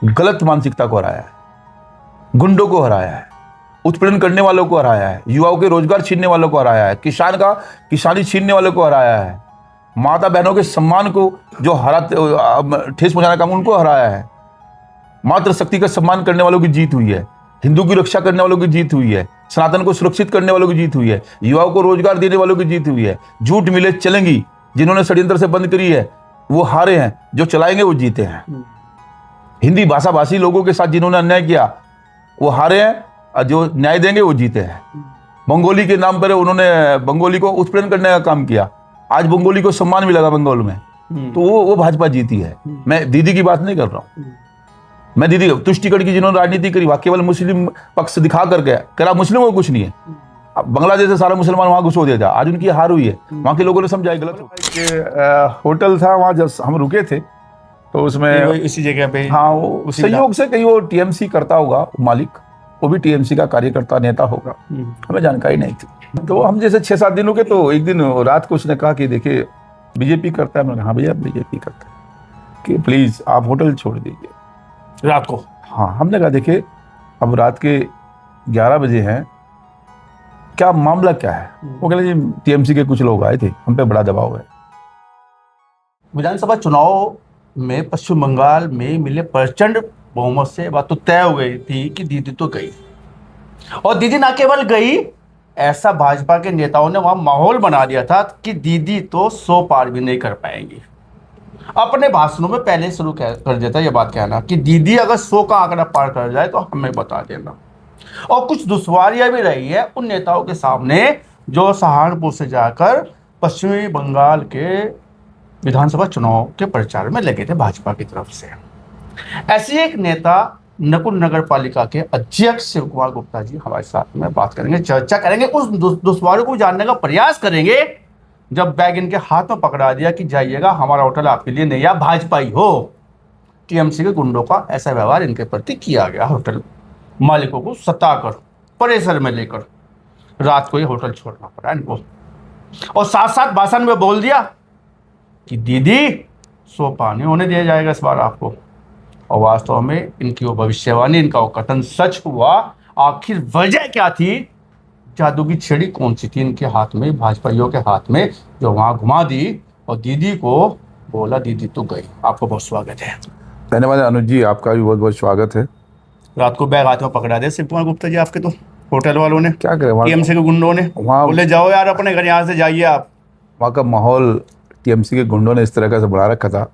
गलत मानसिकता को हराया है, गुंडों को हराया है, उत्पीड़न करने वालों को हराया है, युवाओं के रोजगार छीनने वालों को हराया है, किसान का किसानी छीनने वालों को हराया है, माता बहनों के सम्मान को जो ठेस पहुंचाने का काम उनको हराया है, मातृशक्ति का सम्मान करने वालों की जीत हुई है, हिंदू की रक्षा करने वालों की जीत हुई है, सनातन को सुरक्षित करने वालों की जीत हुई है, युवाओं को रोजगार देने वालों की जीत हुई है। झूठ मिले चलेंगी जिन्होंने षड्यंत्र से बंद करी है वो हारे हैं, जो चलाएंगे वो जीते हैं। हिंदी भाषा भाषी लोगों के साथ जिन्होंने अन्याय किया वो हारे हैं, और जो न्याय देंगे वो जीते हैं। बंगोली के नाम पर उन्होंने बंगोली को उत्पीड़न करने का काम किया, आज बंगोली को सम्मान मिला बंगाल में, तो वो भाजपा जीती है। मैं दीदी की बात नहीं कर रहा हूं, मैं दीदी तुष्टिकरण की जिन्होंने राजनीति करी वहां केवल मुस्लिम पक्ष दिखा कर गया, करा मुस्लिमों को कुछ नहीं है। अब बांग्लादेश से सारा मुसलमान वहां घुसो दिया था, आज उनकी हार हुई है, वहां के लोगों ने समझा गलत। होटल था वहां जब हम रुके थे तो उसमें इसी जगह पे, हाँ वो संयोग से कहीं वो टीएमसी करता होगा मालिक, वो भी टीएमसी का कार्यकर्ता नेता होगा, हमें जानकारी नहीं थी। तो हम जैसे 6-7 दिन रुके तो एक दिन रात को उसने कहा कि देखिए बीजेपी करता है। मैंने कहा हाँ भैया बीजेपी करता है, कि प्लीज आप होटल छोड़ दीजिए रात को। हाँ, हमने कहा देखिए अब रात के 11 बजे हैं, क्या मामला क्या है? वो कह जी टीएमसी के कुछ लोग आए थे, हम पे बड़ा दबाव है। विधानसभा चुनाव में पश्चिम बंगाल में मिले प्रचंड बहुमत से बात तो तय हो गई थी कि दीदी तो गई, और दीदी ना केवल गई, ऐसा भाजपा के नेताओं ने वहां माहौल बना दिया था कि दीदी तो 100 पार भी नहीं कर पाएंगी। अपने भाषणों में पहले शुरू कर देता ये बात कहना कि दीदी अगर 100 का आंकड़ा पार कर जाए तो हमें बता देना। और कुछ दुश्वारियां भी रही है उन नेताओं के सामने जो सहारनपुर से जाकर पश्चिमी बंगाल के विधानसभा चुनाव के प्रचार में लगे थे भाजपा की तरफ से। ऐसे एक नेता नकुल नगर पालिका के अध्यक्ष शिव कुमार गुप्ता जी हमारे साथ में बात करेंगे, चर्चा करेंगे, उस दुश्वारों को जानने का प्रयास करेंगे जब बैग इनके हाथ में पकड़ा दिया कि जाइएगा हमारा होटल आपके लिए नहीं, या भाजपा ही हो। टीएमसी के गुंडों का ऐसा व्यवहार इनके प्रति किया गया, होटल मालिकों को सताकर प्रेशर में लेकर रात को ये होटल छोड़ना पड़ा इनको, और साथ साथ भाषण में बोल दिया कि दीदी 100 पार नहीं होने दिया जाएगा इस बार आपको। और वास्तव में इनकी वो भविष्यवाणी, इनका वो कथन सच हुआ। आखिर वजह क्या थी? जादू की छड़ी कौन सी थी इनके हाथ में, भाजपाइयों के हाथ में, जो वहां घुमा दी और दीदी को बोला दीदी तो गई। आपको बहुत स्वागत है। धन्यवाद अनुज जी, आपका भी बहुत बहुत स्वागत है। रात को बैग हाथ में पकड़ा दे शिव कुमार गुप्ता जी आपके, तो होटल वालों ने क्या करें, टीएमसी के गुंडों ने वहाँ बोले जाओ यार अपने घर, यहाँ से जाइए आप। वहाँ का माहौल टीएमसी के गुंडों ने इस तरह का से बढ़ा रखा था,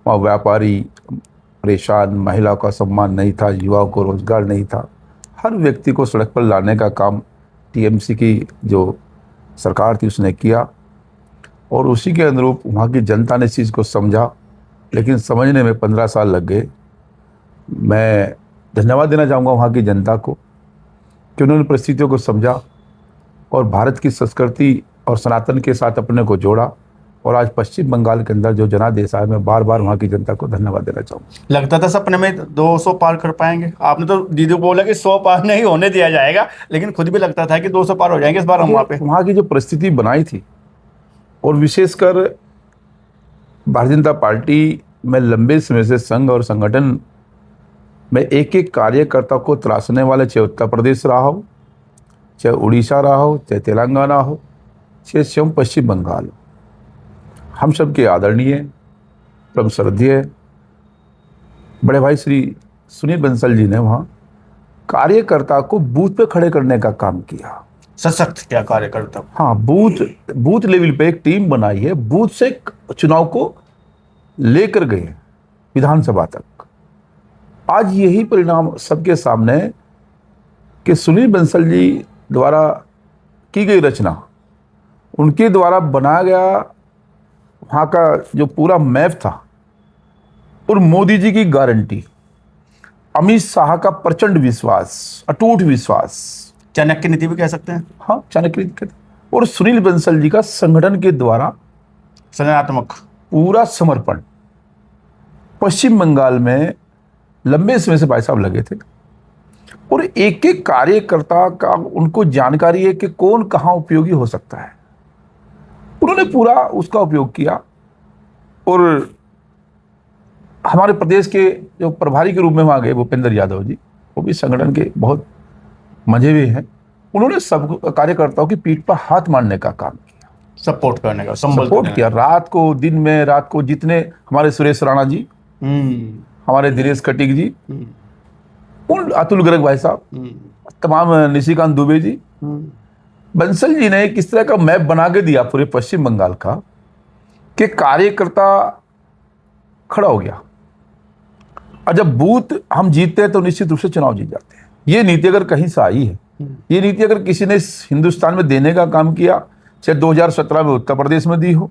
वहाँ व्यापारी परेशान, महिलाओं का सम्मान नहीं था, युवाओं को रोजगार नहीं था, हर व्यक्ति को सड़क पर लाने का काम टीएमसी की जो सरकार थी उसने किया, और उसी के अनुरूप वहाँ की जनता ने इस चीज़ को समझा, लेकिन समझने में 15 साल लग गए। मैं धन्यवाद देना चाहूँगा वहाँ की जनता को कि उन्होंने परिस्थितियों को समझा और भारत की संस्कृति और सनातन के साथ अपने को जोड़ा, और आज पश्चिम बंगाल के अंदर जो जनादेश आया, मैं बार बार वहाँ की जनता को धन्यवाद देना चाहूँगा। लगता था सपने में 200 पार कर पाएंगे, आपने तो दीदी को बोला कि 100 पार नहीं होने दिया जाएगा, लेकिन खुद भी लगता था कि 200 पार हो जाएंगे इस बार हम वहाँ पे। वहाँ की जो परिस्थिति बनाई थी, और विशेषकर भारतीय जनता पार्टी में लंबे समय से संघ और संगठन में एक एक कार्यकर्ता को त्रासने वाले, चाहे उत्तर प्रदेश रहा हो, चाहे उड़ीसा रहा हो, चाहे तेलंगाना हो, चाहे स्वयं पश्चिम बंगाल, हम सब के आदरणीय परम श्रद्धेय बड़े भाई श्री सुनील बंसल जी ने वहाँ कार्यकर्ता को बूथ पे खड़े करने का काम किया। सशक्त क्या कार्यकर्ता। हाँ, बूथ लेवल पे एक टीम बनाई है, बूथ से चुनाव को लेकर गए विधानसभा तक। आज यही परिणाम सबके सामने कि सुनील बंसल जी द्वारा की गई रचना, उनके द्वारा बनाया गया वहाँ का जो पूरा मैप था, और मोदी जी की गारंटी, अमित शाह का प्रचंड विश्वास, अटूट विश्वास, चाणक्य नीति भी कह सकते हैं। हाँ, चाणक्य नीति, और सुनील बंसल जी का संगठन के द्वारा संगठनात्मक पूरा समर्पण। पश्चिम बंगाल में लंबे समय से भाई साहब लगे थे, और एक एक कार्यकर्ता का उनको जानकारी है कि कौन कहाँ उपयोगी हो सकता है, उन्होंने पूरा उसका उपयोग किया। और हमारे प्रदेश के जो प्रभारी के रूप में वहाँ गए भूपेंद्र यादव जी, वो भी संगठन के बहुत मंझे हुए हैं। उन्होंने सब कार्यकर्ताओं की पीठ पर हाथ मारने का काम किया, सपोर्ट करने का, संबल सपोर्ट देने किया, रात को दिन में, रात को जितने हमारे सुरेश राणा जी, का। हमारे दिनेश कटिक जी, उन अतुल गर्ग भाई साहब, तमाम निशिकांत दुबे जी, बंसल जी ने किस तरह का मैप बना के दिया पूरे पश्चिम बंगाल का कि कार्यकर्ता खड़ा हो गया। और जब बूथ हम जीतते हैं तो निश्चित रूप से चुनाव जीत जाते हैं। ये नीति अगर कहीं से आई है, ये नीति अगर किसी ने हिंदुस्तान में देने का काम किया, चाहे 2017 में उत्तर प्रदेश में दी हो,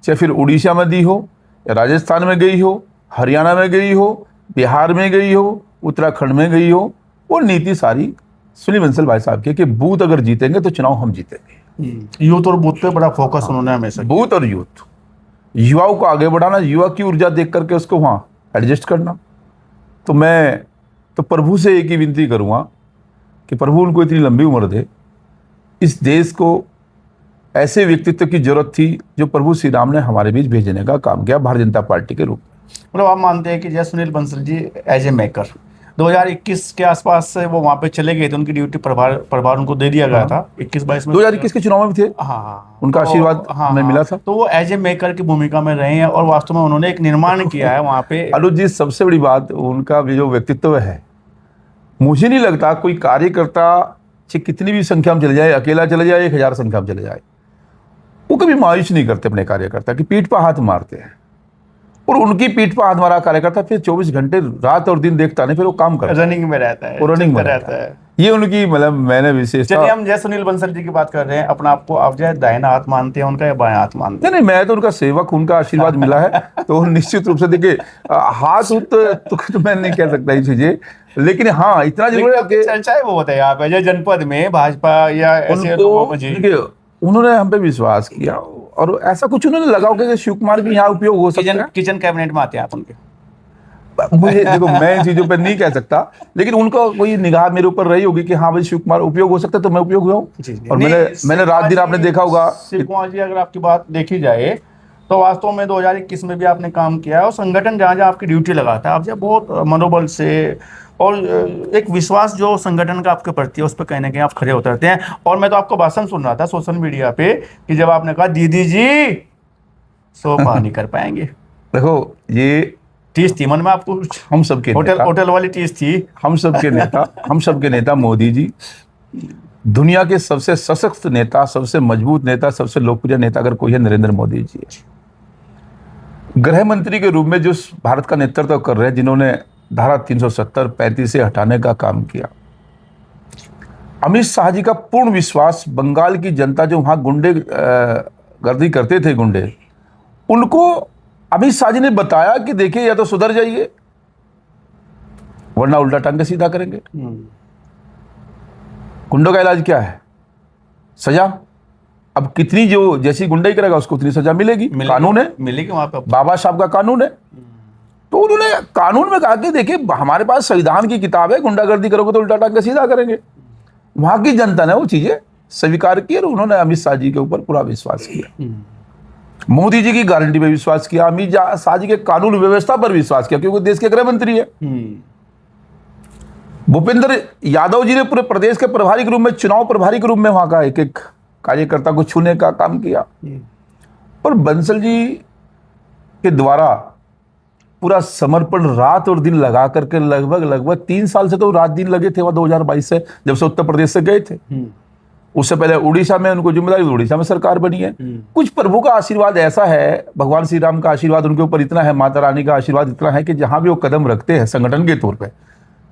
चाहे फिर उड़ीसा में दी हो, या राजस्थान में गई हो, हरियाणा में गई हो, बिहार में गई हो, उत्तराखंड में गई हो, वो नीति सारी सुनील बंसल भाई साहब की कि बूथ अगर जीतेंगे तो चुनाव हम जीतेंगे। यूथ और बूथ पे बड़ा फोकस उन्होंने हमेशा किया। बूथ और यूथ, युवाओं को आगे बढ़ाना, युवा की ऊर्जा देख करके उसको वहाँ एडजस्ट करना। तो मैं तो प्रभु से एक ही विनती करूँगा कि प्रभु उनको इतनी लंबी उम्र दे। इस देश को ऐसे व्यक्तित्व की जरूरत थी जो प्रभु श्री राम ने हमारे बीच भेजने का काम किया भारतीय जनता पार्टी के रूप में। मतलब आप मानते हैं कि जय Sunil Bansal ji as a maker 2021 के आसपास से वो वहाँ पे चले गए थे, उनकी ड्यूटी प्रभार उनको दे दिया गया था 21-22 में। 2021 के चुनाव में भी थे, हाँ, उनका आशीर्वाद हमें मिला था। तो वो एज ए मेकर की भूमिका में रहे हैं और वास्तव में उन्होंने एक निर्माण किया है वहाँ पे। अनुज जी, सबसे बड़ी बात उनका जो व्यक्तित्व है, मुझे नहीं लगता कोई कार्यकर्ता चाहे कितनी भी संख्या में चले जाए, अकेला चले जाए, 1000 संख्या में चले जाए, वो कभी मायूस नहीं करते अपने कार्यकर्ता की पीठ पर हाथ मारते हैं। और उनकी पीठ पर हाथ मारा कार्यकर्ता फिर 24 घंटे रात और दिन देखता नहीं, फिर वो काम करता है, रनिंग में रहता है, वो रनिंग में रहता है। ये उनकी मतलब मैंने विशेषता। चलिए हम जय सुनील बंसल जी की बात कर रहे हैं, अपना आपको आप जय दाहिना हाथ मानते हैं उनका या बायां हाथ मानते नहीं, मैं तो उनका सेवक, उनका आशीर्वाद मिला है तो निश्चित रूप से देखिए हाथ तो मैं नहीं कह सकता ये चीजें, लेकिन हाँ इतना जरूर है कि चर्चा है वो बताइए आप अजय जनपद में भाजपा या ऐसे लोगों में जी देखिए उन्होंने हम पे विश्वास किया और ऐसा कुछ उन्होंने लगाओ कि शिव कुमार भी यहाँ उपयोग हो सकता है। किचन कैबिनेट में आते हैं आप उनके? मुझे देखो मैं इन चीजों पर नहीं कह सकता, लेकिन उनका कोई निगाह मेरे ऊपर रही होगी कि हाँ भाई शिव कुमार उपयोग हो सकता है तो मैं उपयोग हुआ हूँ। और मैंने रात दिन आपने देखा होगा शिव कुमार जी, अगर आपकी बात देखी जाए तो वास्तव में 2021 में भी आपने काम किया है और संगठन जहाँ जहाँ आपकी ड्यूटी लगाता है आप जब बहुत मनोबल से और एक विश्वास जो संगठन का आपके प्रति है उस पर कहीं ना कहीं आप खड़े उतरते हैं। और मैं तो आपको भाषण सुन रहा था सोशल मीडिया पे कि जब आपने कहा दीदी जी सो बाहर नहीं कर पाएंगे। देखो ये टीस थी मन में आपको, हम सबके होटल वाली टीस थी। हम सबके नेता मोदी जी, दुनिया के सबसे सशक्त नेता, सबसे मजबूत नेता, सबसे लोकप्रिय नेता अगर कोई है नरेंद्र मोदी जी है। गृह मंत्री के रूप में जो भारत का नेतृत्व कर रहे हैं, जिन्होंने धारा 370 35 से हटाने का काम किया। अमित शाह जी का पूर्ण विश्वास, बंगाल की जनता जो वहां गुंडे गर्दी करते थे गुंडे, उनको अमित शाह जी ने बताया कि देखिए या तो सुधर जाइए वरना उल्टा टांगे सीधा करेंगे। गुंडों का इलाज क्या है? सजा। अब कितनी जो जैसी गुंडाई करेगा उसको उतनी सजा मिलेगी, कानून है, मिलेगी वहां पे, बाबा साहब का कानून है। तो उन्होंने कानून में कहा कि देखिए हमारे पास संविधान की किताब है, गुंडागर्दी करोगे तो उल्टा टांगे सीधा करेंगे। वहां की जनता ने वो चीजें स्वीकार की और उन्होंने अमित शाह जी के ऊपर पूरा विश्वास किया, मोदी जी की गारंटी पर विश्वास किया, अमित शाह जी के कानून व्यवस्था पर विश्वास किया क्योंकि देश के गृह मंत्री है। भूपेंद्र यादव जी ने पूरे प्रदेश के प्रभारी के रूप में, चुनाव प्रभारी के रूप में वहां का एक एक कार्यकर्ता को छूने का काम किया। और बंसल जी के द्वारा पूरा समर्पण रात और दिन लगा करके लगभग 3 साल से तो रात दिन लगे थे वह 2022 से जब से उत्तर प्रदेश से गए थे। उससे पहले उड़ीसा में उनको जिम्मेदारी, उड़ीसा में सरकार बनी है। कुछ प्रभु का आशीर्वाद ऐसा है, भगवान श्री राम का आशीर्वाद उनके ऊपर इतना है, माता रानी का आशीर्वाद इतना है कि जहां भी वो कदम रखते हैं संगठन के तौर पे,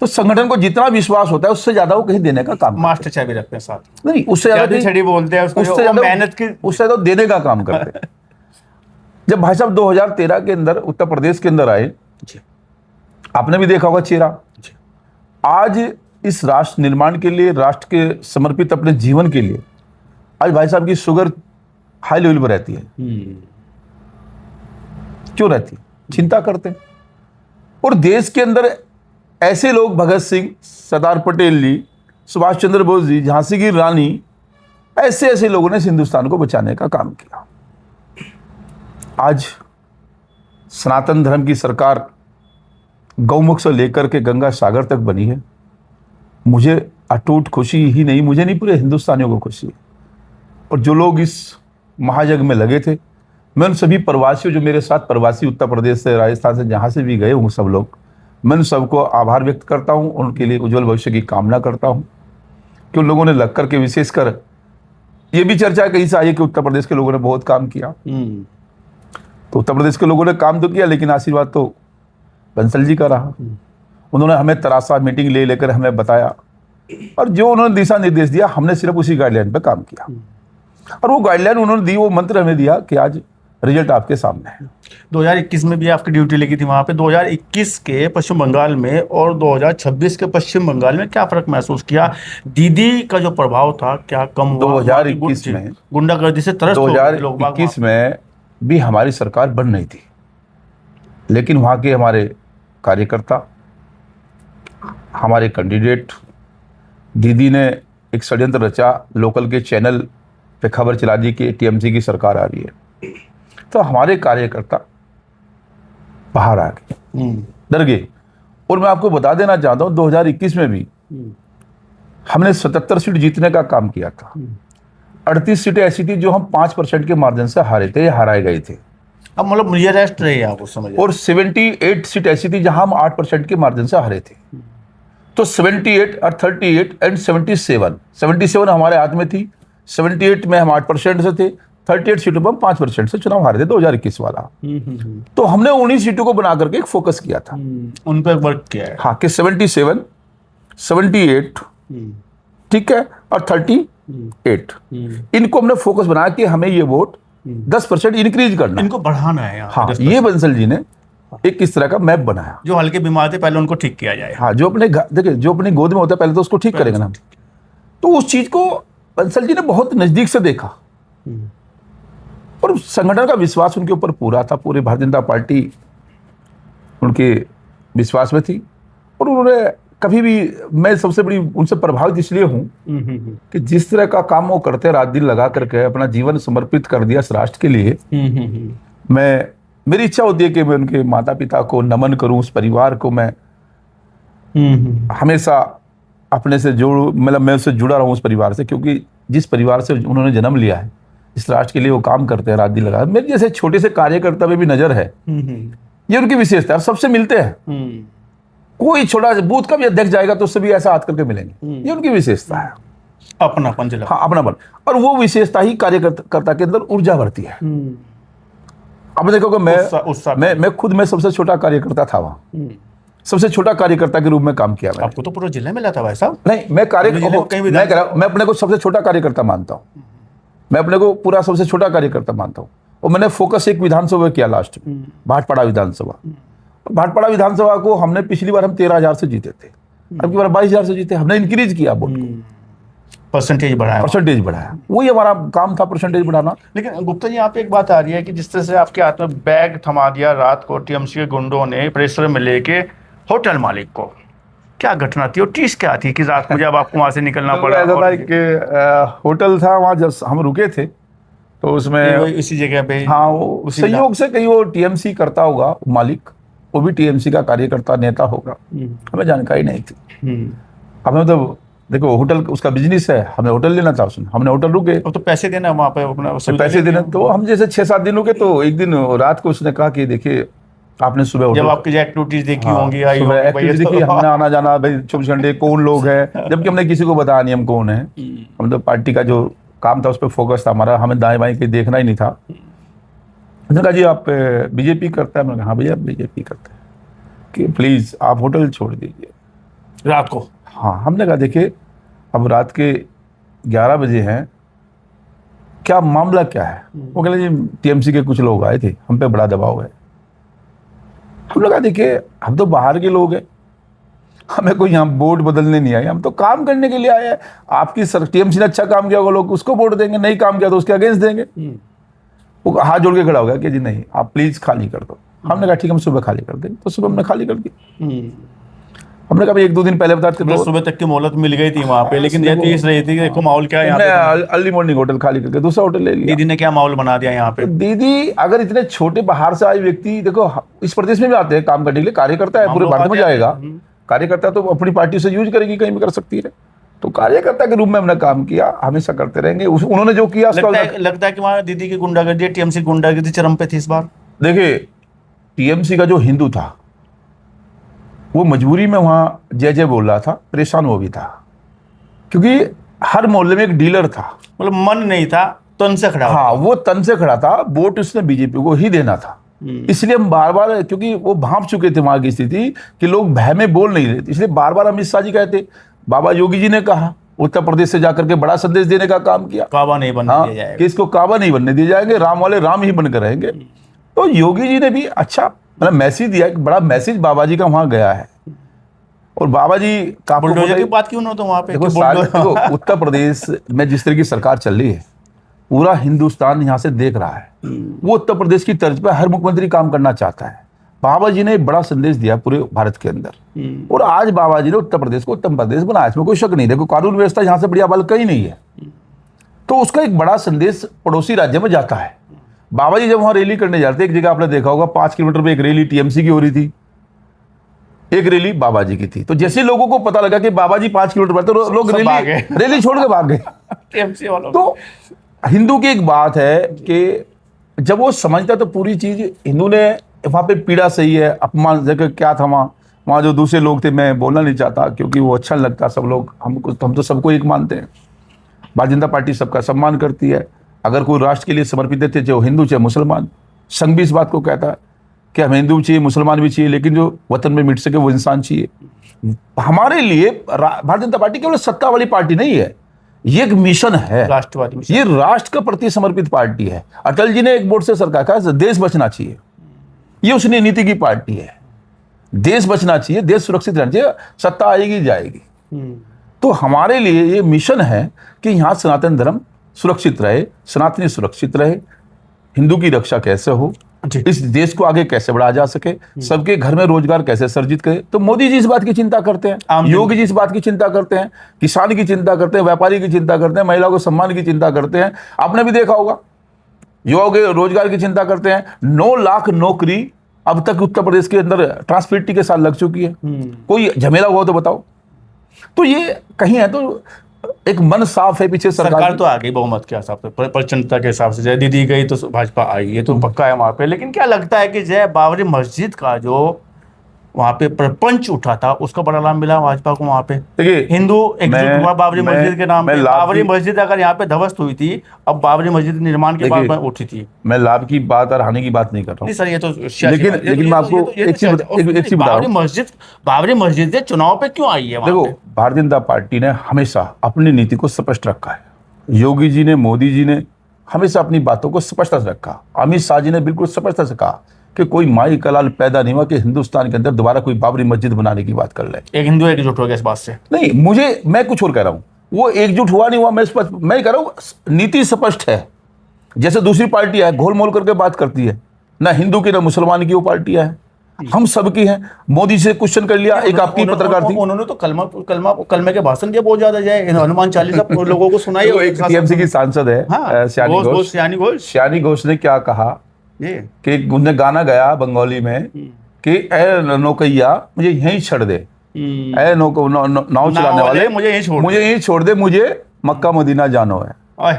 तो संगठन को जितना विश्वास होता है उससे ज्यादा वो कहीं देने का काम, मास्टर चाबी रखते हैं साथ, नहीं उससे ज्यादा छड़ी बोलते हैं उसको, उससे ज्यादा मेहनत की, उससे ज्यादा देने का काम करते हैं। जब भाई साहब 2013 के अंदर उत्तर प्रदेश के अंदर आए, आपने भी देखा होगा चेहरा। आज इस राष्ट्र निर्माण के लिए, राष्ट्र के समर्पित अपने जीवन के लिए, आज भाई साहब की शुगर हाई लेवल पर रहती है। क्यों रहती है? चिंता करते हैं। और देश के अंदर ऐसे लोग, भगत सिंह, सरदार पटेल जी, सुभाष चंद्र बोस जी, झांसी की रानी, ऐसे ऐसे लोगों ने हिंदुस्तान को बचाने का काम किया। आज सनातन धर्म की सरकार गौमुख से लेकर के गंगा सागर तक बनी है। मुझे अटूट खुशी ही नहीं, मुझे नहीं, पूरे हिंदुस्तानियों को खुशी है। और जो लोग इस महायज्ञ में लगे थे, मैं उन सभी प्रवासियों, जो मेरे साथ प्रवासी उत्तर प्रदेश से, राजस्थान से, जहाँ से भी गए हूँ सब लोग, मैं उन सबको आभार व्यक्त करता हूँ, उनके लिए उज्जवल भविष्य की कामना करता हूँ कि उन लोगों ने लग करके, विशेषकर ये भी चर्चा कहीं से आई है कि उत्तर प्रदेश के लोगों ने बहुत काम किया। तो उत्तर प्रदेश के लोगों ने काम तो किया, लेकिन आशीर्वाद तो बंसल जी का रहा। उन्होंने हमें तरासा मीटिंग ले लेकर हमें बताया, और जो उन्होंने दिशा निर्देश दिया, हमने सिर्फ उसी गाइडलाइन पे काम किया। और वो गाइडलाइन उन्होंने दी, वो मंत्र हमें दिया कि आज रिजल्ट आपके सामने है। 2021 में भी आपकी ड्यूटी लगी थी वहाँ पे। 2021 के पश्चिम बंगाल में और 2026 के पश्चिम बंगाल में क्या फर्क महसूस किया? दीदी का जो प्रभाव था क्या कम हुआ? 2021 में गुंडागर्दी से त्रस्त हो गए लोग। 2021 में भी हमारी सरकार बन रही थी, लेकिन वहाँ के हमारे कार्यकर्ता, हमारे कैंडिडेट, दीदी ने एक षड्यंत्र रचा, लोकल के चैनल पे खबर चला दी कि टीएमसी की सरकार आ रही है। तो हमारे कार्यकर्ता बाहर आ गए, डर गए। और मैं आपको बता देना चाहता हूँ, 2021 में भी हमने 77 सीट जीतने का काम किया था। 38 सीटें ऐसी थी जो हम 5% के मार्जिन से हारे थे या हराए गए थे। अब मतलब मुझे रेस्ट रही आप उस समय। और 78 सीट ऐसी थी जहां हम 8% के मार्जिन से हारे थे। तो 78 और 38 एंड 77 हमारे हाथ में थी। 78 में हम 8% से थे, 38 सीटों पर हम 5% से चुनाव हारे थे 2021 वाला। तो हमने उन्हीं सीटों को बना करके एक फोकस किया था, उन पर वर्क किया है। हाँ, कि 77, 78, ठीक है, और 38, इनको हमने फोकस बनाया कि हमें ये वोट 10% इंक्रीज करना, इनको बढ़ाना है। हाँ, ये बंसल जी ने एक इस तरह का मैप बनाया। जो हल्के बीमार थे पहले उनको ठीक किया जाए। हाँ, जो अपने देखिए, जो अपनी गोद में होता है पहले तो उसको ठीक करेंगे ना। तो उस चीज को बंसल जी ने बहुत नजदीक से देखा, और संगठन का विश्वास उनके ऊपर पूरा था। पूरी भारतीय जनता पार्टी उनके विश्वास में थी, और उन्होंने कभी भी, मैं सबसे बड़ी उनसे प्रभावित इसलिए हूँ कि जिस तरह का काम वो करते, रात दिन लगा करके अपना जीवन समर्पित कर दिया इस राष्ट्र के लिए। मेरी इच्छा होती है कि मैं उनके माता पिता को नमन करूं, उस परिवार को मैं हमेशा अपने से जोड़ूं, मतलब मैं उससे जुड़ा रहूं उस परिवार से, क्योंकि जिस परिवार से उन्होंने जन्म लिया है, इस राष्ट्र के लिए वो काम करते हैं रात दिन लगा। मेरे जैसे छोटे से कार्यकर्ता में भी नजर है, ये उनकी विशेषता है। सबसे मिलते हैं, कोई छोटा बूथ का भी अध्यक्ष जाएगा तो उससे भी ऐसा हाथ करके मिलेंगे, ये उनकी विशेषता है। अपनापन, हाँ, अपनापन, और वो विशेषता ही कार्यकर्ता के अंदर ऊर्जा भरती है। अब देखो कि मैं खुद में सबसे छोटा कार्यकर्ता था वहाँ, सबसे छोटा कार्यकर्ता के रूप में काम किया मैंने। आपको तो पूरा जिला मिला था भाई साहब। नहीं, मैं अपने को सबसे छोटा कार्यकर्ता मानता हूँ, मैं अपने को पूरा सबसे छोटा कार्यकर्ता मानता हूँ। और मैंने फोकस एक विधानसभा किया लास्ट में, भाटपाड़ा विधानसभा। भाटपाड़ा विधानसभा को हमने पिछली बार हम 13,000 से जीते थे, अब की बार 22,000 से जीते। हमने इंक्रीज किया वोट को, परसेंटेज बढ़ाया, वही हमारा काम था, परसेंटेज बढ़ाना। लेकिन गुप्ता जी, यहाँ पे एक बात आ रही है कि जिस तरह से आपके हाथ में बैग थमा दिया रात को टीएमसी के गुंडों ने प्रेशर में लेके होटल मालिक को, क्या घटना थी और चीज क्या थी कि रात को जब आपको वहां से निकलना पड़ा? ऐसा था कि होटल था वहाँ, जब हम रुके थे तो उसमें इसी जगह पे, हाँ, वो संयोग से कहीं वो टीएमसी करता होगा मालिक, वो भी टीएमसी का कार्यकर्ता नेता होगा, हमें जानकारी नहीं थी। हमें तो देखो, होटल उसका बिजनेस है, हमें होटल लेना था उसने, हमने होटल रुके। तो पैसे देना वहाँ पे, अपना पैसे देना, तो हम जैसे 6-7 दिन रुके। तो एक दिन रात को उसने कहा कि देखिए, आपने सुबह जब आपकी एक्टिविटीज देखी होंगी, आई होंगी, एक्टिविटीज देखी, हमने आना जाना भाई 24 घंटे, कौन लोग हैं, जबकि हमने किसी को बताया नहीं हम कौन है। हम तो पार्टी का जो काम था उस पर फोकस था हमारा, हमें दाएं बाएं कहीं देखना ही नहीं था। उसने कहा जी आप बीजेपी करते हैं? मैंने कहा हाँ भैया बीजेपी करते हैं, कि प्लीज आप होटल छोड़ दीजिए रात को। हाँ, हमने कहा देखिए, अब रात के 11 बजे हैं, क्या मामला क्या है? वो कहले जी टीएमसी के कुछ लोग आए थे, हम पे बड़ा दबाव है। हम लोग कहा देखिए, हम तो बाहर के लोग हैं, हमें कोई यहाँ वोट बदलने नहीं आए, हम तो काम करने के लिए आए हैं। आपकी टीएमसी ने अच्छा काम किया होगा, लोग उसको वोट देंगे, नहीं काम किया तो उसके अगेंस्ट देंगे। वो हाथ जोड़ के खड़ा हो गया कि जी नहीं, आप प्लीज खाली कर दो। हमने कहा ठीक है, हम सुबह खाली कर देंगे। तो सुबह हमने खाली कर दी, हमने कहा भाई 1-2 दिन पहले बताते मतलब तो सुबह तक की मोहलत मिल गई थी वहाँ पे, लेकिन ये तीस रही थी कि देखो माहौल क्या है यहाँ पे। अर्ली मॉर्निंग होटल खाली करके दूसरा होटल ले लिया। दीदी ने क्या माहौल बना दिया यहाँ पे। तो दीदी अगर इतने छोटे बाहर से आए व्यक्ति, देखो इस प्रदेश में भी आते हैं काम करने के लिए, कार्यकर्ता है, पूरे भारत में जाएगा, कार्यकर्ता तो अपनी पार्टी से यूज करेगी, कहीं भी कर सकती है। तो कार्यकर्ता के रूप में हमने काम किया, हमेशा करते रहेंगे। उन्होंने जो किया लगता है कि वहाँ दीदी की गुंडागर्दी, टीएमसी गुंडागर्दी चरम पे थी इस बार। देखिए टीएमसी का जो हिंदू था वो मजबूरी में वहाँ जय जय बोल रहा था, परेशान वो भी था, क्योंकि हर मोहल्ले में एक डीलर था, मतलब मन नहीं था, तन से खड़ा। हाँ वो तन से खड़ा था, वोट उसने बीजेपी को ही देना था। इसलिए हम बार बार, क्योंकि वो भांप चुके थे वहां की स्थिति कि लोग भय में बोल नहीं रहे थे, इसलिए बार बार अमित शाह जी कहते, बाबा योगी जी ने कहा, उत्तर प्रदेश से जाकर के बड़ा संदेश देने का काम किया, काबा नहीं बनने दिया जाएगा, कि इसको काबा नहीं बनने दिए जाएंगे, राम वाले राम ही बनकर रहेंगे। तो योगी जी ने भी अच्छा मतलब मैसेज दिया, एक बड़ा मैसेज बाबा जी का वहां गया है। और बाबा जी का बुलडोजर की बात क्यों ना, तो वहां पे देखो उत्तर प्रदेश में जिस तरह की सरकार चल रही है, पूरा हिंदुस्तान यहाँ से देख रहा है। वो उत्तर प्रदेश की तर्ज पर हर मुख्यमंत्री काम करना चाहता है। बाबा जी ने एक बड़ा संदेश दिया पूरे भारत के अंदर, और आज बाबा जी ने उत्तर प्रदेश को उत्तम प्रदेश बनाया, इसमें कोई शक नहीं। देखो कानून व्यवस्था यहाँ से बढ़िया बल कहीं नहीं है, तो उसका एक बड़ा संदेश पड़ोसी राज्य में जाता है। बाबा जी जब वहां रैली करने जाते, एक जगह आपने देखा होगा 5 किलोमीटर पे एक रैली टीएमसी की हो रही थी, एक रैली बाबा जी की थी। तो जैसे लोगों को पता लगा कि बाबा जी 5 किलोमीटर पर, तो लोग रैली छोड़ के भाग गए टीएमसी वालों। तो हिंदू की एक बात है कि जब वो समझता तो पूरी चीज, हिंदू ने वहां पे पीड़ा सही है, अपमान जगह क्या था वहाँ जो दूसरे लोग थे, मैं बोलना नहीं चाहता क्योंकि वो अच्छा नहीं लगता। सब लोग हम तो सबको एक मानते हैं, भारतीय जनता पार्टी सबका सम्मान करती है। अगर कोई राष्ट्र के लिए समर्पित थे, चाहे हिंदू चाहे मुसलमान, संघ भी इस बात को कहता है कि हमें हिंदू चाहिए, मुसलमान भी चाहिए, लेकिन जो वतन में मिट सके वो इंसान चाहिए। हमारे लिए भारतीय जनता पार्टी केवल सत्ता वाली पार्टी नहीं है, ये एक मिशन है, राष्ट्रवादी मिशन। ये राष्ट्र के प्रति समर्पित पार्टी है। अटल जी ने एक वोट से सरकार कहा देश बचना चाहिए, ये उसने नीति की पार्टी है। देश बचना चाहिए, देश सुरक्षित रहना चाहिए, सत्ता आएगी जाएगी। तो हमारे लिए ये मिशन है कि यहाँ सनातन धर्म सुरक्षित रहे, सनातनी सुरक्षित रहे, हिंदू की रक्षा कैसे हो, इस देश को आगे कैसे बढ़ाया जा सके, सबके घर में रोजगार कैसे सर्जित करे। तो मोदी जी इस बात की चिंता करते हैं, योगी जी इस बात की चिंता करते हैं, किसान की चिंता करते हैं, व्यापारी की चिंता करते हैं, महिलाओं को सम्मान की चिंता करते हैं। आपने भी देखा होगा युवाओं के रोजगार की चिंता करते हैं। 9 लाख नौकरी अब तक उत्तर प्रदेश के अंदर ट्रांसपेरेंटी के साथ लग चुकी है। कोई झमेला हुआ तो बताओ। तो ये कहीं है तो एक मन साफ है पीछे सरकार तो आ गई बहुमत के हिसाब से, प्रचंडता के हिसाब से। जय दीदी गई तो भाजपा आई, ये तो पक्का है वहां पे। लेकिन क्या लगता है कि जय बाबरी मस्जिद का जो वहां पे प्रपंच उठा था, उसका बड़ा लाभ मिला भाजपा को वहां पे। देखिए हिंदू एकजुट हुआ बाबरी मस्जिद के नाम पे। बाबरी मस्जिद अगर यहाँ पे ध्वस्त हुई थी, अब बाबरी मस्जिद निर्माण के बाद उठी थी। मैं लाभ की बात और हानि की बात नहीं कर रहा हूँ सर, ये तो लेकिन मैं आपको एक चीज बता रहा हूँ, बाबरी मस्जिद चुनाव पे क्यों आई है? देखो भारतीय जनता पार्टी ने हमेशा अपनी नीति को स्पष्ट रखा है। योगी जी ने, मोदी जी ने हमेशा अपनी बातों को स्पष्ट रखा। अमित शाह जी ने बिल्कुल स्पष्ट से कहा कि कोई माई का लाल पैदा नहीं हुआ कि हिंदुस्तान के अंदर दोबारा कोई बाबरी मस्जिद बनाने की बात कर ले। एक हिंदू एकजुट हो गया इस बात से? नहीं, मैं कुछ और कह रहा हूं, वो एकजुट हुआ नहीं हुआ, मैं कह रहा हूं नीति स्पष्ट है। जैसे दूसरी पार्टी है घोल मोल करके बात करती है, ना हिंदू की ना मुसलमान की वो पार्टियां हैं, हम सबकी हैं। मोदी से क्वेश्चन कर लिया, एक आपकी पत्रकार थी, उन्होंने तो कलमे के भाषण दिया बहुत ज्यादा, जाए हनुमान चालीसा लोगों को सुनाई। एक टीएमसी की सांसद है श्यानी घोष ने क्या कहा कि उन्हें गाना गया बंगाली में कि ए नौकैया मुझे यहीं छोड़ दे, ए नाव चलाने वाले मुझे यहीं छोड़ दे, मुझे मक्का मदीना जानो है।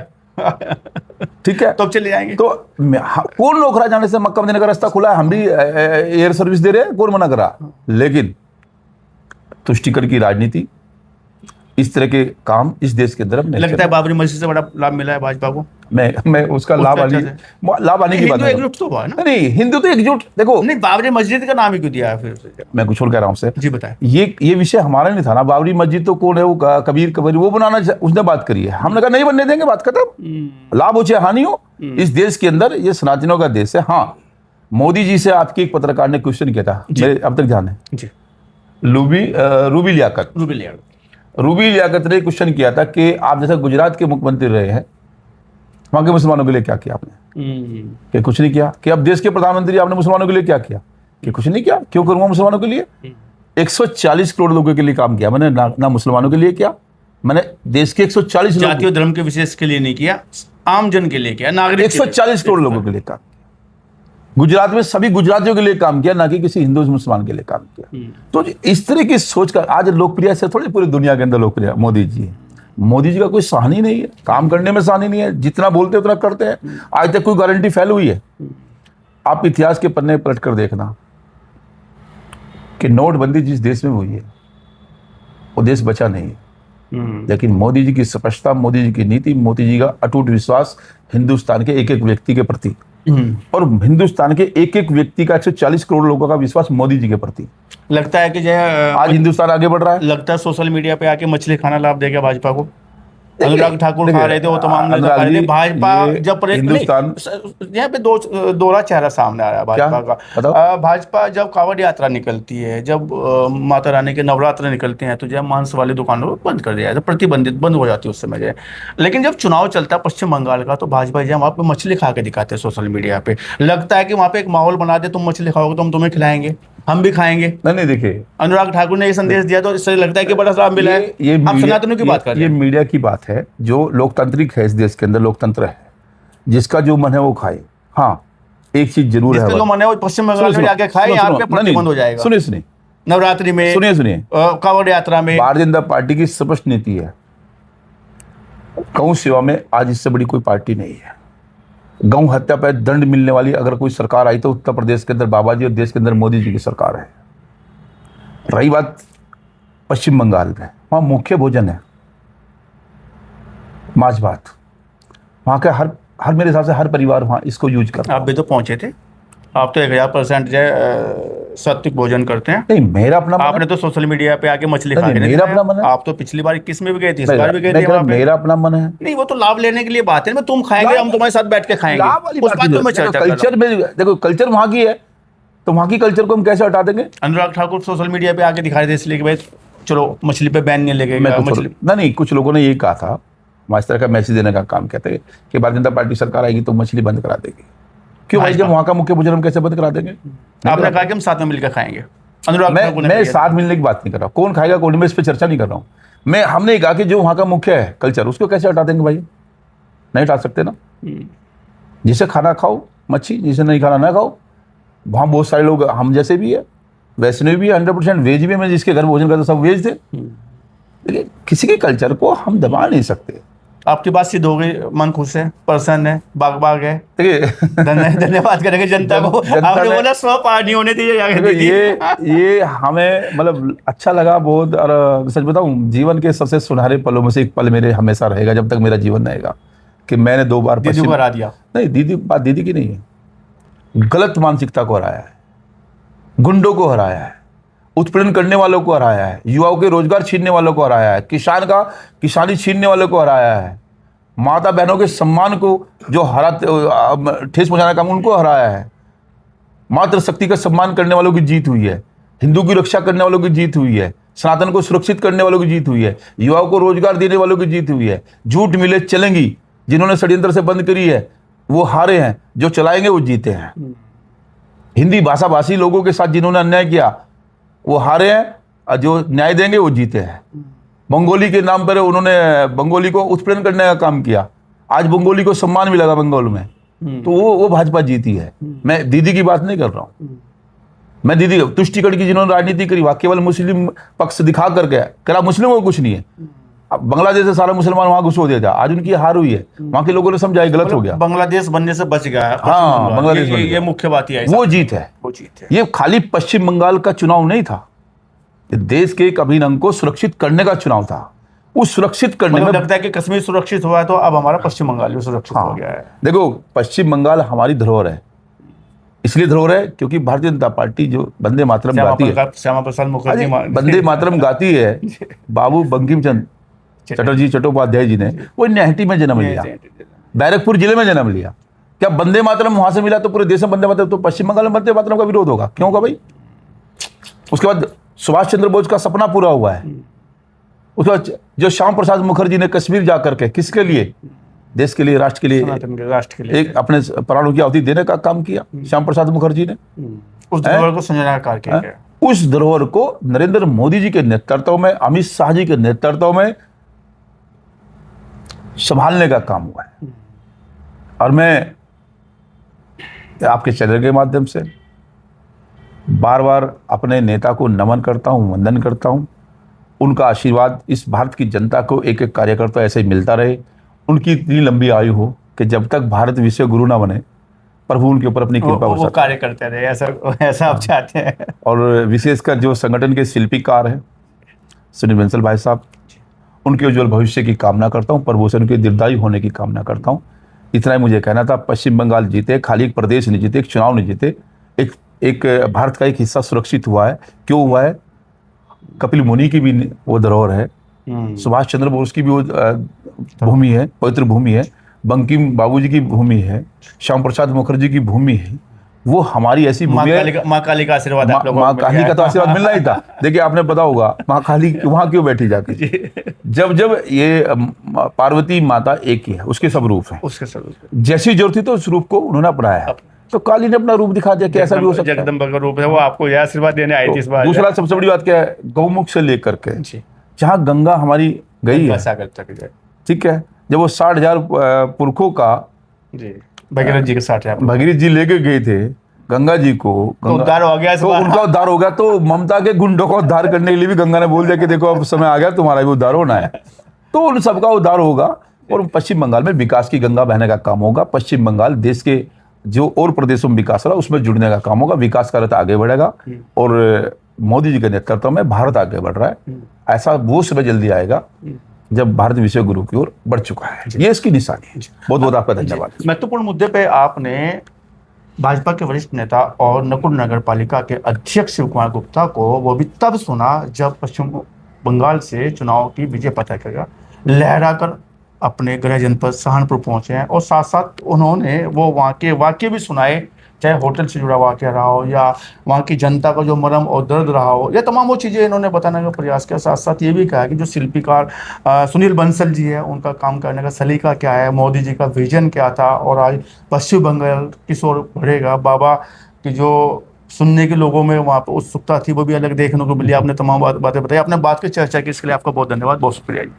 ठीक है, तो चले जाएंगे। तो कौन रोक रहा जाने से? मक्का मदीना का रास्ता खुला है, हम भी एयर सर्विस दे रहे हैं, कौन मना कर रहा? लेकिन तुष्टिकर की राजनीति, इस तरह के काम इस देश के अंदर लगता है बाबरी मस्जिद से बड़ा लाभ मिला है भाजपा को। मैं उसका लाभ आने की बात एकजुट तो हुआ ना। नहीं, हिंदू तो एकजुट, देखो नहीं, बाबरी मस्जिद का नाम ही क्यों दिया है फिर? मैं कुछ और कह रहा हूँ आपसे। जी बताएं। ये विषय हमारा नहीं था ना। बाबरी मस्जिद तो कौन है वो कबीर वो बनाना, उसने बात करी है, हमने कहा नहीं बनने देंगे, बात खत्म। लाभ हो चाहे हानि हो, इस देश के अंदर ये सनातनियों का देश है। हाँ, मोदी जी से आपकी एक पत्रकार ने क्वेश्चन किया था, मेरे अब तक ध्यान है, रूबी लियाकत ने क्वेश्चन किया था कि आप जैसे गुजरात के मुख्यमंत्री रहे हैं, वहां के मुसलमानों के लिए क्या किया आपने? कि कुछ नहीं किया। कि अब देश के प्रधानमंत्री आपने मुसलमानों के लिए क्या किया? कि कुछ नहीं किया। क्यों करूंगा मुसलमानों के लिए? 140 करोड़ लोगों के लिए काम किया मैंने, ना मुसलमानों के लिए किया मैंने, देश के 140 जाति और धर्म के विशेष के लिए नहीं किया, आम जन के लिए किया, नागरिक 140 करोड़ लोगों के लिए काम किया। गुजरात में सभी गुजरातियों के लिए काम किया, ना कि किसी हिंदू मुसलमान के लिए काम किया। तो इस तरह की सोच का आज लोकप्रिय से थोड़ी पूरी दुनिया के अंदर लोकप्रिय मोदी जी है। मोदी जी का कोई सानी नहीं है, काम करने में सानी नहीं है, जितना बोलते उतना करते हैं। आज तक कोई गारंटी फेल हुई है? आप इतिहास के पन्ने पलट कर देखना कि नोटबंदी जिस देश में हुई है वो देश बचा नहीं है। लेकिन मोदी जी की स्पष्टता, मोदी जी की नीति, मोदी जी का अटूट विश्वास हिंदुस्तान के एक एक व्यक्ति के प्रति, और हिंदुस्तान के एक एक व्यक्ति का 140 करोड़ लोगों का विश्वास मोदी जी के प्रति। लगता है कि जो आज हिंदुस्तान आगे बढ़ रहा है। लगता है सोशल मीडिया पे आके मछली खाना लाभ देगा भाजपा को। अनुराग ठाकुर खा रहे थे, वो तमाम नेता खा रहे थे। भाजपा जब हिंदुस्तान यहाँ पे दोहरा चेहरा सामने आ रहा है भाजपा का। भाजपा जब कांवड़ यात्रा निकलती है, जब माता रानी के नवरात्र निकलते हैं, तो जब मांस वाली दुकानों को बंद कर दिया जाता है, प्रतिबंधित बंद हो जाती है उस समय जो है। लेकिन जब चुनाव चलता है पश्चिम बंगाल का, तो भाजपा जब वहाँ पे मछली खा के दिखाते हैं सोशल मीडिया पे, लगता है कि वहाँ पे एक माहौल बना दे, तुम मछली खाओगे तो हम तुम्हें खिलाएंगे, हम भी खाएंगे। नहीं देखिए, अनुराग ठाकुर ने ये संदेश दिया, तो इससे लगता है कि बड़ा लाभ मिला है। ये आप सनातनों की बात कर रहे हैं। ये मीडिया की बात है, जो लोकतांत्रिक है, इस देश के अंदर लोकतंत्र है, जिसका जो मन है वो खाए। हाँ, एक चीज जरूर है, जो मन है वो पश्चिम बंगाल में जाके खाए, यहाँ पे प्रतिबंध हो जाएगा। सुनिए नवरात्रि में, सुनिए कांवड़ यात्रा में भारतीय जनता पार्टी की स्पष्ट नीति है, गौ सेवा में आज इससे बड़ी कोई पार्टी नहीं है। गौ हत्या पर दंड मिलने वाली अगर कोई सरकार आई तो उत्तर प्रदेश के अंदर बाबा जी और देश के अंदर मोदी जी की सरकार है। रही बात पश्चिम बंगाल में, वहाँ मुख्य भोजन है माछ भात। वहाँ का हर मेरे हिसाब से हर परिवार वहाँ इसको यूज करता है। आप भी तो पहुंचे थे, आप तो 1000% जो है सात्विक भोजन करते हैं। नहीं, मेरा अपना मन आपने तो सोशल मीडिया पे आके मछली खा के मेरा अपना मन है। आप तो पिछली बार 21 में भी गए थे, इस बार भी गए थे वहाँ पे। मेरा अपना मन है। नहीं, वो तो लाभ लेने के लिए बात है, तुम खाएंगे, हम तुम्हारे साथ बैठ के खाएंगे, उस बात पे मैं चर्चा कर रहा हूं। कल्चर में देखो, कल्चर वहाँ की है, तो वहाँ की कल्चर को हम कैसे हटा देंगे? अनुराग ठाकुर सोशल मीडिया पे आके दिखाई दे, इसलिए कि भाई चलो मछली पे बैन नहीं लगेगा। नहीं, कुछ लोगों ने यही कहा था, इस तरह का मैसेज देने का काम कहते हैं कि भारतीय जनता पार्टी सरकार आएगी तो मछली बंद करा देगी। क्यों भाई, जब वहाँ का मुख्य भोजन हम कैसे बंद करा देंगे? आपने कहा कि हम साथ में मिलकर खाएंगे। अनुराग ठाकुर मैं साथ मिलने की बात नहीं कर रहा, कौन खाएगा कौन, मैं इस पर चर्चा नहीं कर रहा हूँ। हमने कहा कि जो वहाँ का मुख्य है कल्चर, उसको कैसे हटा देंगे भाई? नहीं हटा सकते ना। जिसे खाना खाओ मच्छी, जिसे नहीं खाना ना खाओ। वहाँ बहुत सारे लोग हम जैसे भी है, वैष्णव भी है, 100% वेज भी है। मैं जिसके घर भोजन करता सब वेज थे। लेकिन किसी के कल्चर को हम दबा नहीं सकते। आपकी बात सिद्ध हो गई, मन खुश है, प्रसन्न है, बाग है। धन्यवाद करेंगे जनता को। आपने बोला 100 पार नहीं होने दीजिए। ये हमें मतलब अच्छा लगा बहुत। और सच बताऊं, जीवन के सबसे सुनहरे पलों में से एक पल मेरे हमेशा रहेगा, जब तक मेरा जीवन रहेगा, कि मैंने 2 बार दीदी को हरा दिया। नहीं, बात दीदी की नहीं है, गलत मानसिकता को हराया है, गुंडों को हराया है, उत्पीड़न करने वालों को हराया है, युवाओं के रोजगार छीनने वालों को हराया है, किसानी छीनने वालों को हराया है, माता बहनों के सम्मान को जो ठेस पहुंचाने का काम, उनको हराया है। मातृशक्ति का सम्मान करने वालों की जीत हुई है, हिंदू की रक्षा करने वालों की जीत हुई है, सनातन को सुरक्षित करने वालों की जीत हुई है, युवाओं को रोजगार देने वालों की जीत हुई है। झूठ मिले चलेंगी, जिन्होंने षड्यंत्र से बंद करी है वो हारे हैं, जो चलाएंगे वो जीते हैं। हिंदी भाषा भाषी लोगों के साथ जिन्होंने अन्याय किया वो हारे हैं, और जो न्याय देंगे वो जीते हैं। बंगोली के नाम पर उन्होंने बंगोली को उत्पीड़न करने का काम किया, आज बंगोली को सम्मान भी लगा बंगाल में, तो वो भाजपा जीती है। मैं दीदी की बात नहीं कर रहा हूँ, मैं दीदी तुष्टिकरण की जिन्होंने राजनीति करी, वह केवल मुस्लिम पक्ष दिखा करके करा, मुस्लिमों को कुछ नहीं है। अब बांग्लादेश से सारा मुसलमान वहां घुस हो दिया था, आज उनकी हार हुई है, वहां के लोगों ने समझा गलत हो गया, बांग्लादेश बनने से बच गया। हाँ, बांग्लादेश ये मुख्य बात ही है, वो जीत है, वो जीत है। ये खाली पश्चिम बंगाल का चुनाव नहीं था, देश के एक अभिन्न अंग को सुरक्षित करने का चुनाव था। उस सुरक्षित करने में लगता है कि कश्मीर सुरक्षित हुआ है, तो अब हमारा पश्चिम बंगाल भी सुरक्षित हो गया है। देखो, पश्चिम बंगाल हमारी धरोहर है, इसलिए धरोहर है क्योंकि भारतीय जनता पार्टी जो वंदे मातरम गाती है, श्यामा प्रसाद मुखर्जी वंदे मातरम गाती है, बाबू बंकिम चंद्र चटर्जी चट्टोपाध्याय जी ने, वो न्याहटी में जन्म लिया, बैरकपुर जिले में जन्म लिया। क्या वंदे मातरम वहां से मिला तो पूरे देश में वंदे मातरम, तो पश्चिम बंगाल में वंदे मातरम का विरोध होगा? क्यों होगा भाई? उसके बाद सुभाष चंद्र बोस का सपना पूरा हुआ है। उसके बाद जो श्याम प्रसाद मुखर्जी ने कश्मीर जाकर के किसके लिए, देश के लिए, राष्ट्र के लिए, एक अपने प्राणों की आहुति देने का काम किया श्याम प्रसाद मुखर्जी ने। उस धरोहर को संजोना कार्य किया। उस धरोहर को नरेंद्र मोदी जी के नेतृत्व में, अमित शाह जी के नेतृत्व में संभालने का काम हुआ है। और मैं आपके चैनल के माध्यम से बार बार अपने नेता को नमन करता हूं, वंदन करता हूं। उनका आशीर्वाद इस भारत की जनता को एक एक कार्यकर्ता ऐसे ही मिलता रहे। उनकी इतनी लंबी आयु हो कि जब तक भारत विश्व गुरु ना बने, प्रभु उनके ऊपर अपनी कृपा वो बरसाए। कार्य करते रहे, ऐसा आप चाहते हैं। और विशेषकर जो संगठन के शिल्पीकार हैं सुनील बंसल भाई साहब, उनके उज्जवल भविष्य की कामना करता हूँ, प्रभु से उनके दीर्घायु होने की कामना करता हूँ। इतना ही मुझे कहना था। पश्चिम बंगाल जीते, खाली एक प्रदेश नहीं जीते, एक चुनाव नहीं जीते, एक भारत का एक हिस्सा सुरक्षित हुआ है। क्यों हुआ है? कपिल मुनि की भी वो धरोहर है, सुभाष चंद्र बोस की भी वो भूमि है, पवित्र भूमि है, बंकिम बाबूजी की भूमि है, श्याम प्रसाद मुखर्जी की भूमि है। वो हमारी ऐसी भूमि है। माँ काली का आशीर्वाद आप लोगों को माँ मिल काली गया का तो है। आशीर्वाद मिलना ही था। देखिए, आपने पता होगा माँ काली वहां क्यों बैठी जाके? जब ये पार्वती माता एक ही है, उसके सब रूप हैं। उसके सब जैसी जरूरत थी तो उस रूप को उन्होंने अपनाया, तो काली ने अपना रूप दिखा दिया कि ऐसा भी हो सकता है। जगदम्बा का रूप है, वो आपको यह आशीर्वाद देने आई थी इस बार। दूसरा सबसे बड़ी बात क्या है? गौमुख से लेकर के जी, जहाँ गंगा हमारी गई है, सागर तक जाए। ठीक है, जब वो 60,000 पुरखों का जी, भगीरथ जी के साथ है। भगीरथ जी लेके गए थे गंगा जी को, तो उद्धार हो गया इस तो बार। उनका उद्धार हो गया। तो ममता के गुंडों का उद्धार करने के लिए भी गंगा ने बोल दिया कि देखो अब समय आ गया, तुम्हारा भी उद्धार होना है। तो उन सबका उद्धार होगा और पश्चिम बंगाल में विकास की गंगा बहने का काम होगा। पश्चिम बंगाल देश के जो और प्रदेशों में विकास रहा उसमें जुड़ने का काम होगा। विकास का रथ आगे बढ़ेगा और मोदी जी के नेतृत्व में भारत आगे बढ़ रहा है। ऐसा वो समय जल्दी आएगा जब भारत विश्व गुरु की ओर बढ़ चुका है। ये इसकी निशानी है। बहुत बहुत आपका धन्यवाद। महत्वपूर्ण मुद्दे पे आपने भाजपा के वरिष्ठ नेता और नकुल नगर पालिका के अध्यक्ष शिव कुमार गुप्ता को वो भी तब सुना जब पश्चिम बंगाल से चुनाव की विजय पताका लहराकर अपने गृह जनपद सहारनपुर पहुंचे हैं, और साथ साथ उन्होंने वो वहाँ के वाक्य भी सुनाए, चाहे होटल से जुड़ा वाक्य रहा हो या वहाँ की जनता का जो मरम और दर्द रहा हो, या तमाम वो चीज़ें इन्होंने बताने का प्रयास किया। साथ साथ ये भी कहा कि जो शिल्पीकार सुनील बंसल जी है, उनका काम करने का सलीका क्या है, मोदी जी का विजन क्या था, और आज पश्चिम बंगाल किस ओर बढ़ेगा। बाबा की जो सुनने के लोगों में वहाँ पर उत्सुकता थी वो भी अलग देखने को मिली। आपने तमाम बातें बताई, आपने बात की चर्चा की, इसके लिए आपका बहुत धन्यवाद, बहुत शुक्रिया जी।